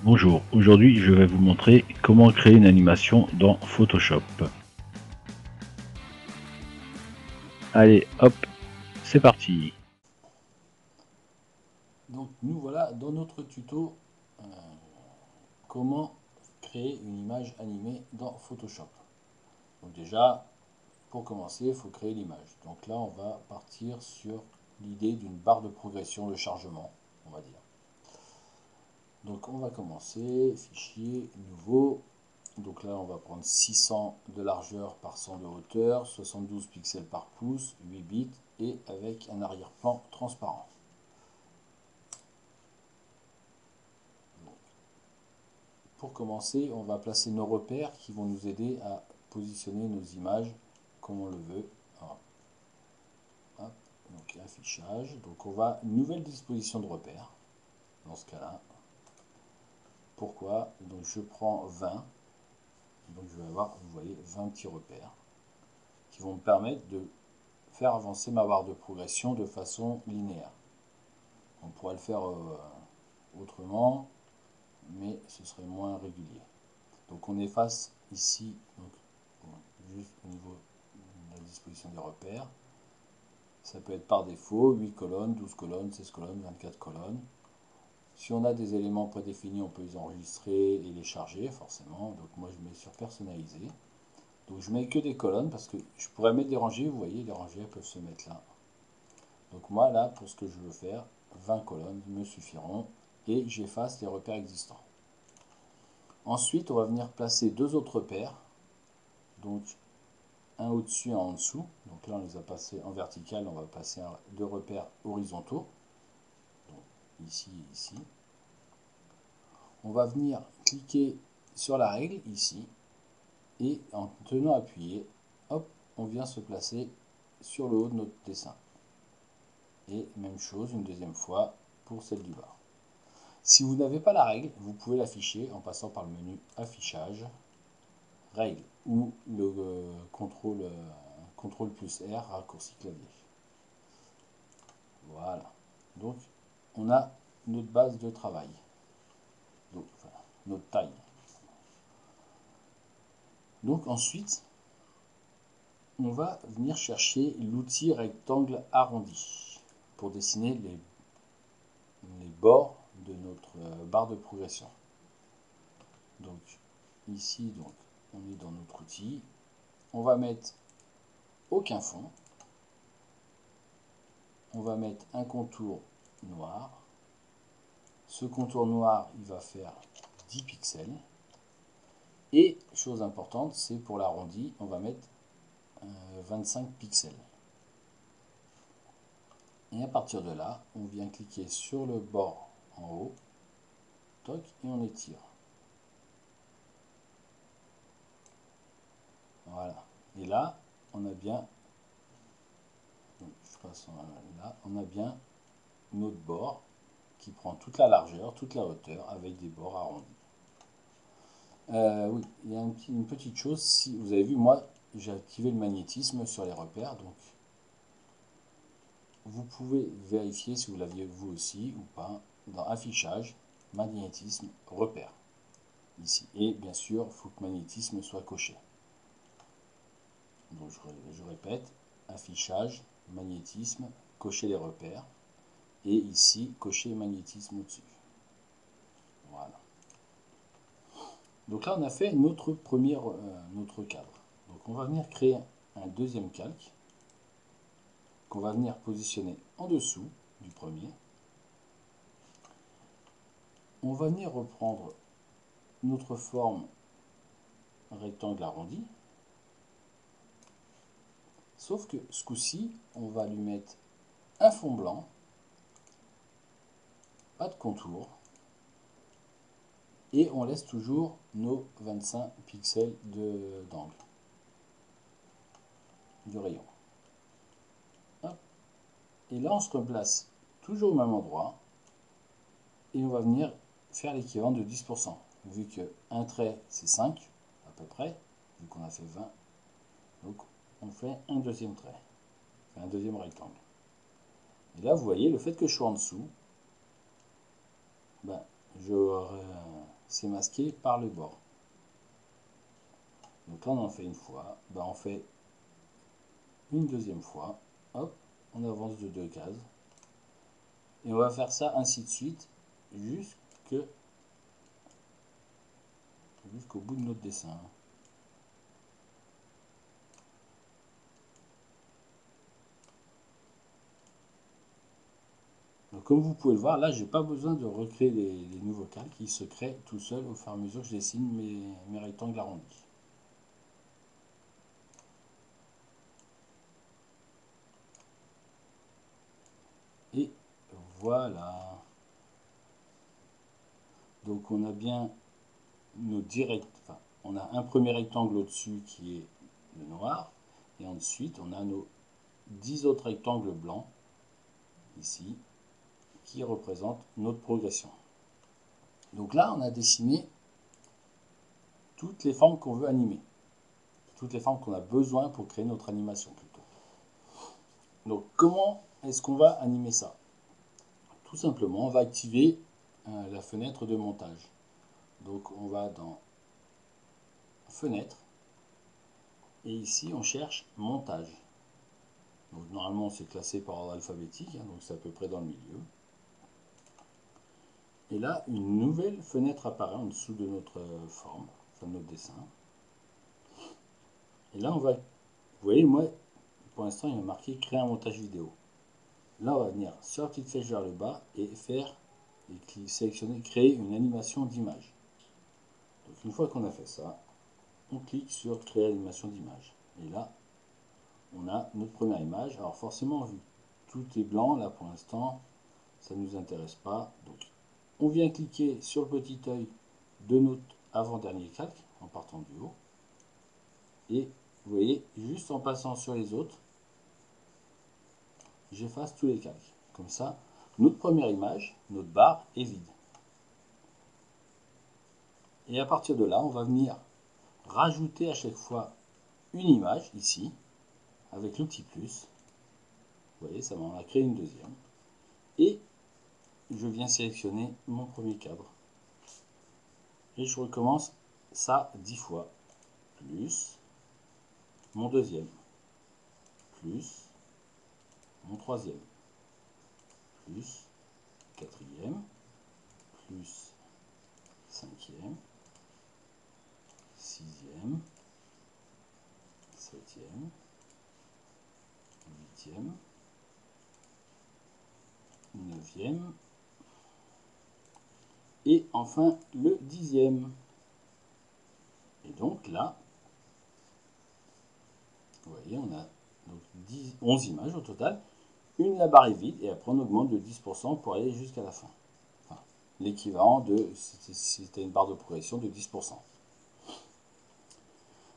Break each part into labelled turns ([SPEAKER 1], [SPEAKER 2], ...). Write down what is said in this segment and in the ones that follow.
[SPEAKER 1] Bonjour, aujourd'hui je vais vous montrer comment créer une animation dans Photoshop. Allez hop, c'est parti.
[SPEAKER 2] Donc nous voilà dans notre tuto comment créer une image animée dans Photoshop. Donc déjà, pour commencer, il faut créer l'image. Donc là, on va partir sur l'idée d'une barre de progression de chargement, on va dire. Donc on va commencer, fichier, nouveau. Donc là, on va prendre 600 de largeur par 100 de hauteur, 72 pixels par pouce, 8 bits et avec un arrière-plan transparent. Pour commencer, on va placer nos repères qui vont nous aider à positionner nos images comme on le veut. Alors, hop, donc affichage. Donc on va nouvelle disposition de repères dans ce cas-là. Pourquoi? Donc je prends 20. Donc je vais avoir, vous voyez, 20 petits repères qui vont me permettre de faire avancer ma barre de progression de façon linéaire. On pourrait le faire autrement, mais ce serait moins régulier. Donc on efface ici, donc, juste au niveau de la disposition des repères. Ça peut être par défaut 8 colonnes, 12 colonnes, 16 colonnes, 24 colonnes. Si on a des éléments prédéfinis, on peut les enregistrer et les charger forcément. Donc moi je mets sur personnaliser. Donc je mets que des colonnes parce que je pourrais mettre des rangées, vous voyez, les rangées peuvent se mettre là. Donc moi là, pour ce que je veux faire, 20 colonnes me suffiront et j'efface les repères existants. Ensuite, on va venir placer deux autres repères. Donc un au-dessus et un en dessous. Donc là, on les a passés en vertical, on va passer deux repères horizontaux. Donc, ici et ici. On va venir cliquer sur la règle ici et en tenant appuyé, hop, on vient se placer sur le haut de notre dessin. Et même chose une deuxième fois pour celle du bas. Si vous n'avez pas la règle, vous pouvez l'afficher en passant par le menu affichage, règle ou le contrôle plus R, raccourci clavier. Voilà. Donc, on a notre base de travail. Donc, enfin, notre taille. Donc, ensuite, on va venir chercher l'outil rectangle arrondi pour dessiner les bords de notre barre de progression. Donc, ici, donc, on est dans notre outil. On va mettre aucun fond. On va mettre un contour noir. Ce contour noir, il va faire 10 pixels. Et, chose importante, c'est pour l'arrondi, on va mettre 25 pixels. Et à partir de là, on vient cliquer sur le bord en haut, toc, et on étire. Voilà. Et là, on a bien, donc je passe là, on a bien notre bord qui prend toute la largeur, toute la hauteur avec des bords arrondis. Oui, il y a une petite chose, si vous avez vu, moi j'ai activé le magnétisme sur les repères, donc vous pouvez vérifier si vous l'aviez vous aussi ou pas dans affichage, magnétisme, repère ici. Et bien sûr, il faut que magnétisme soit coché. Donc je répète, affichage, magnétisme, cocher les repères. Et ici, cocher magnétisme au-dessus. Voilà. Donc là, on a fait notre notre cadre. Donc on va venir créer un deuxième calque qu'on va venir positionner en dessous du premier. On va venir reprendre notre forme rectangle arrondi. Sauf que ce coup-ci, on va lui mettre un fond blanc, pas de contour, et on laisse toujours nos 25 pixels d'angle du rayon. Hop. Et là, on se replace toujours au même endroit, et on va venir faire l'équivalent de 10%. Vu qu'un trait, c'est 5, à peu près, vu qu'on a fait 20, donc on fait un deuxième trait, un deuxième rectangle. Et là, vous voyez, le fait que je sois en dessous, ben, c'est masqué par le bord. Donc là, on en fait une fois. Ben, on fait une deuxième fois. Hop, on avance de 2 cases. Et on va faire ça ainsi de suite jusqu'au bout de notre dessin. Donc comme vous pouvez le voir, là, j'ai pas besoin de recréer les nouveaux calques. Ils se créent tout seuls au fur et à mesure que je dessine mes rectangles arrondis. Et voilà. Donc on a bien nos 10 enfin, on a un premier rectangle au-dessus qui est le noir. Et ensuite, on a nos 10 autres rectangles blancs, ici, qui représentent notre progression. Donc là, on a dessiné toutes les formes qu'on veut animer. Toutes les formes qu'on a besoin pour créer notre animation, plutôt. Donc, comment est-ce qu'on va animer ça? Tout simplement, on va activer la fenêtre de montage. Donc, on va dans Fenêtre. Et ici, on cherche Montage. Donc, normalement, c'est classé par ordre alphabétique, donc c'est à peu près dans le milieu. Et là, une nouvelle fenêtre apparaît en dessous de notre forme, enfin de notre dessin. Et là, on va, vous voyez, moi, pour l'instant, il m'a marqué créer un montage vidéo. Là, on va venir sur la petite flèche vers le bas et sélectionner créer une animation d'image. Donc, une fois qu'on a fait ça, on clique sur créer animation d'image. Et là, on a notre première image. Alors, forcément, vu que tout est blanc, là, pour l'instant, ça ne nous intéresse pas. Donc, on vient cliquer sur le petit œil de notre avant-dernier calque en partant du haut. Et vous voyez, juste en passant sur les autres, j'efface tous les calques. Comme ça, notre première image, notre barre, est vide. Et à partir de là, on va venir rajouter à chaque fois une image, ici, avec le petit plus. Vous voyez, ça m'en a créé une deuxième. Et je viens sélectionner mon premier cadre. Et je recommence ça 10 fois. Plus mon deuxième. Plus mon troisième. Plus quatrième. Plus cinquième. Sixième. Septième. Huitième. Neuvième. Et enfin le 10e. Et donc là, vous voyez, on a donc 11 images au total. Une, la barre est vide, et après on augmente de 10% pour aller jusqu'à la fin. Enfin, l'équivalent de, si c'était une barre de progression, de 10%.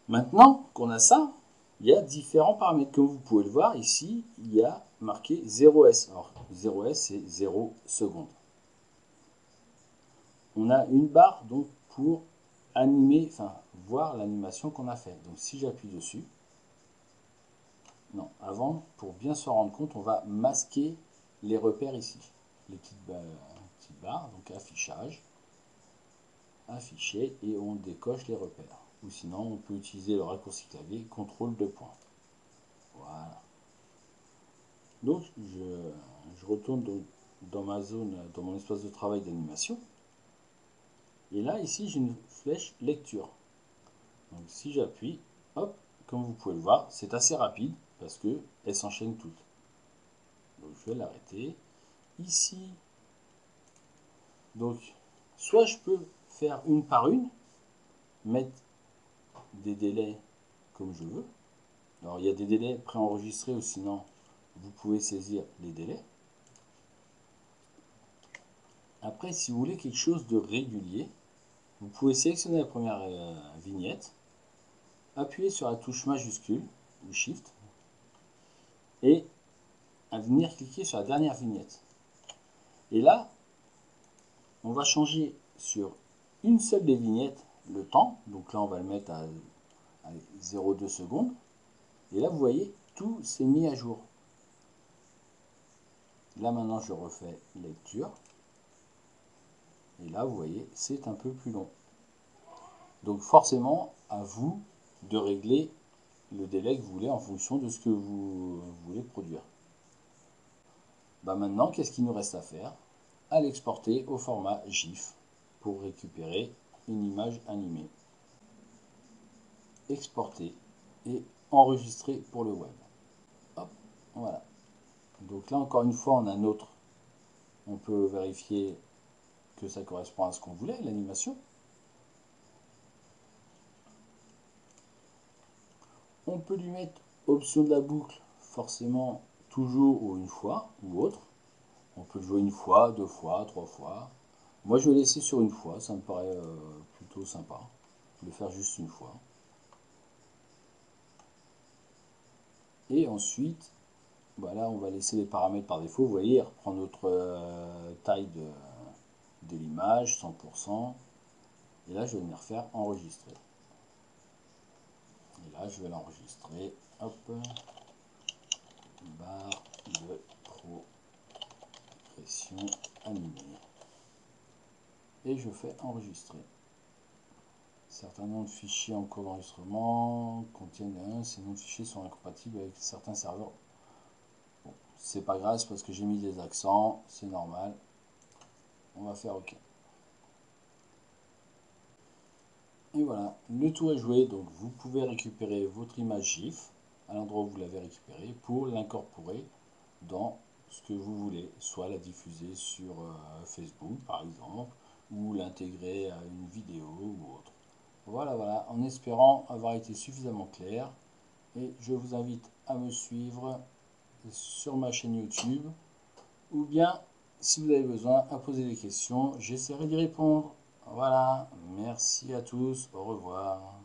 [SPEAKER 2] Maintenant qu'on a ça, il y a différents paramètres. Comme vous pouvez le voir ici, il y a marqué 0S. Alors 0S, c'est 0 secondes. On a une barre donc pour animer, enfin voir l'animation qu'on a fait. Donc si j'appuie dessus, non, avant, pour bien se rendre compte, on va masquer les repères ici. Les petites barres, donc affichage, afficher, et on décoche les repères. Ou sinon, on peut utiliser le raccourci clavier, CTRL 2 points. Voilà. Donc, je retourne dans ma zone, dans mon espace de travail d'animation. Et là, ici, j'ai une flèche lecture. Donc, si j'appuie, hop, comme vous pouvez le voir, c'est assez rapide parce qu'elles s'enchaînent toutes. Donc, je vais l'arrêter. Ici, donc, soit je peux faire une par une, mettre des délais comme je veux. Alors, il y a des délais préenregistrés ou sinon, vous pouvez saisir les délais. Après, si vous voulez quelque chose de régulier, vous pouvez sélectionner la première vignette, appuyer sur la touche majuscule ou Shift et venir cliquer sur la dernière vignette. Et là, on va changer sur une seule des vignettes le temps. Donc là, on va le mettre à 0,2 secondes. Et là, vous voyez, tout s'est mis à jour. Là, maintenant, je refais lecture. Et là, vous voyez, c'est un peu plus long. Donc forcément, à vous de régler le délai que vous voulez en fonction de ce que vous voulez produire. Maintenant, qu'est-ce qu'il nous reste à faire? À l'exporter au format GIF pour récupérer une image animée. Exporter et enregistrer pour le web. Hop, voilà. Donc là, encore une fois, on a notre. On peut vérifier que ça correspond à ce qu'on voulait, l'animation. On peut lui mettre option de la boucle, forcément toujours ou une fois ou autre. On peut le jouer une fois, 2 fois, 3 fois. Moi, je vais laisser sur une fois, ça me paraît plutôt sympa. Le faire juste une fois. Et ensuite, là, on va laisser les paramètres par défaut. Vous voyez, il reprend notre taille de l'image, 100%. Et là, je vais venir faire enregistrer. Et là, je vais l'enregistrer. Hop. Barre de progression animée. Et je fais enregistrer. Certains noms de fichiers en cours d'enregistrement contiennent ces noms de fichiers sont incompatibles avec certains serveurs. Bon, c'est pas grave, c'est parce que j'ai mis des accents, c'est normal. On va faire OK. Et voilà, le tour est joué, donc vous pouvez récupérer votre image GIF à l'endroit où vous l'avez récupérée pour l'incorporer dans ce que vous voulez, soit la diffuser sur Facebook par exemple, ou l'intégrer à une vidéo ou autre. Voilà, en espérant avoir été suffisamment clair, et je vous invite à me suivre sur ma chaîne YouTube, ou bien, si vous avez besoin, à poser des questions, j'essaierai d'y répondre. Voilà, merci à tous, au revoir.